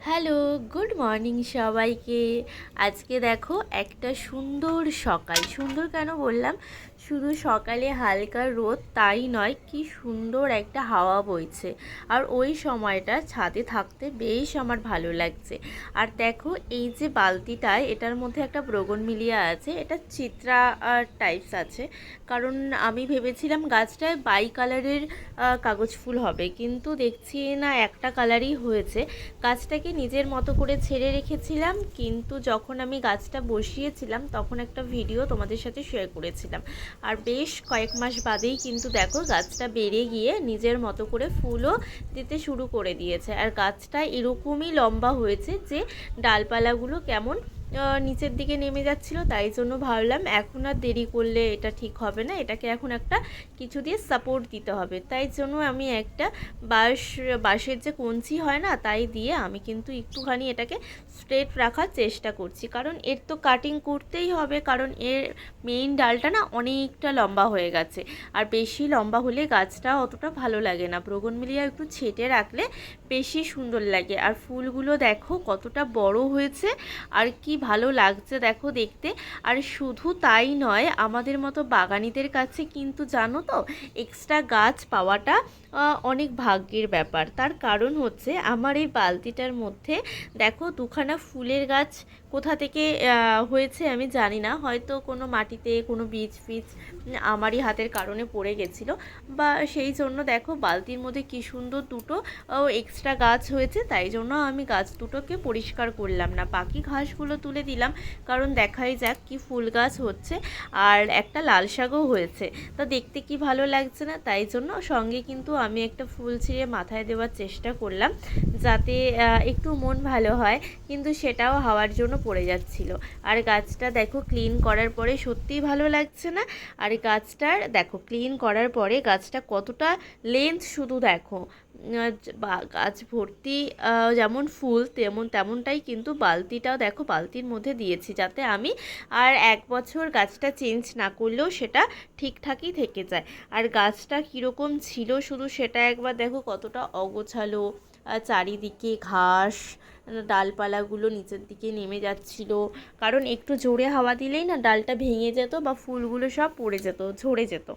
Hello, good morning সবাইকে। আজকে দেখো একটা সুন্দর সকাল। সুন্দর কেন বললাম, শুধু সকালে হালকা রোদ তাই নয়, কি সুন্দর একটা হাওয়া বইছে। আর ওই সময়টা ছাদে থাকতে বেশ আমার ভালো লাগছে। আর দেখো এই যে বালতিটায়, এটার মধ্যে একটা ব্রোগনভিলিয়া আছে, এটা চিত্রা টাইপস আছে। কারণ আমি ভেবেছিলাম গাছটায় বাই কালারের কাগজ ফুল হবে, কিন্তু দেখছি না একটা কালারই হয়েছে। গাছটাকে নিজের মতো করে ছেড়ে রেখেছিলাম, কিন্তু যখন আমি গাছটা বসিয়েছিলাম তখন একটা ভিডিও তোমাদের সাথে শেয়ার করেছিলাম। আর বেশ কয়েক মাস বাদেই কিন্তু দেখো গাছটা বেড়ে গিয়ে নিজের মতো করে ফুলও দিতে শুরু করে দিয়েছে। আর গাছটা এরকমই লম্বা হয়েছে যে ডালপালাগুলো কেমন নিচের দিকে নেমে যাচ্ছিল। তাই জন্য ভাবলাম এখন আর দেরি করলে এটা ঠিক হবে না, এটাকে এখন একটা কিছু দিয়ে সাপোর্ট দিতে হবে। তাই জন্য আমি একটা বাঁশের যে কঞ্চি হয় না, তাই দিয়ে আমি কিন্তু একটুখানি এটাকে স্ট্রেট রাখার চেষ্টা করছি। কারণ এর তো কাটিং করতেই হবে, কারণ এর মেইন ডালটা না অনেকটা লম্বা হয়ে গেছে। আর বেশি লম্বা হলে গাছটা অতটা ভালো লাগে না। ব্রোগনভিলিয়া একটু ছেটে রাখলে বেশি সুন্দর লাগে। আর ফুলগুলো দেখো কতটা বড় হয়েছে, আর কি ভালো লাগছে দেখো দেখতে। আর শুধু তাই নয়, আমাদের মতো বাগানিদের কাছে কিন্তু জানো তো, এক্সট্রা গাছ পাওয়াটা অনেক ভাগ্যের ব্যাপার। তার কারণ হচ্ছে আমার এই বালতিটার মধ্যে দেখো দুখানা ফুলের গাছ কোথা থেকে হয়েছে আমি জানি না, হয়তো কোনো মাটিতে কোনো বীজ ফিজ আমারই হাতের কারণে পড়ে গেছিলো, বা সেই জন্য দেখো বালতির মধ্যে কি সুন্দর দুটো এক্সট্রা গাছ হয়েছে। তাই জন্য আমি গাছ দুটোকে পরিষ্কার করলাম না, বাকি ঘাসগুলো তুলে দিলাম, কারণ দেখাই যাক কি ফুল গাছ হচ্ছে। আর একটা লাল শাকও হয়েছে, তা দেখতে কি ভালো লাগছে না। তাই জন্য সঙ্গে কিন্তু আমি একটা ফুল ছিঁড়ে মাথায় দেওয়ার চেষ্টা করলাম, যাতে একটু মন ভালো হয়, কিন্তু সেটাও হাওয়ার জন্য পড়ে যাচ্ছিল। আর গাছটা দেখো ক্লিন করার পরে সত্যিই ভালো লাগছে না। আর গাছটার দেখো ক্লিন করার পরে গাছটা কতটা লেন্থ শুধু দেখো, গাছ ভর্তি যেমন ফুল তেমনটাই কিন্তু বালতিটাও দেখো বালতির মধ্যে দিয়েছি, যাতে আমি আর 1 বছর গাছটা চেঞ্জ না করলেও সেটা ঠিকঠাকই থেকে যায়। আর গাছটা কীরকম ছিল শুধু সেটা একবার দেখো, কতটা অগোছালো, চারিদিকে ঘাস, ডালপালাগুলো নিচের দিকে নেমে যাচ্ছিল। কারণ একটু জোরে হাওয়া দিলেই না ডালটা ভেঙে যেত বা ফুলগুলো সব পড়ে যেত, ঝরে যেত।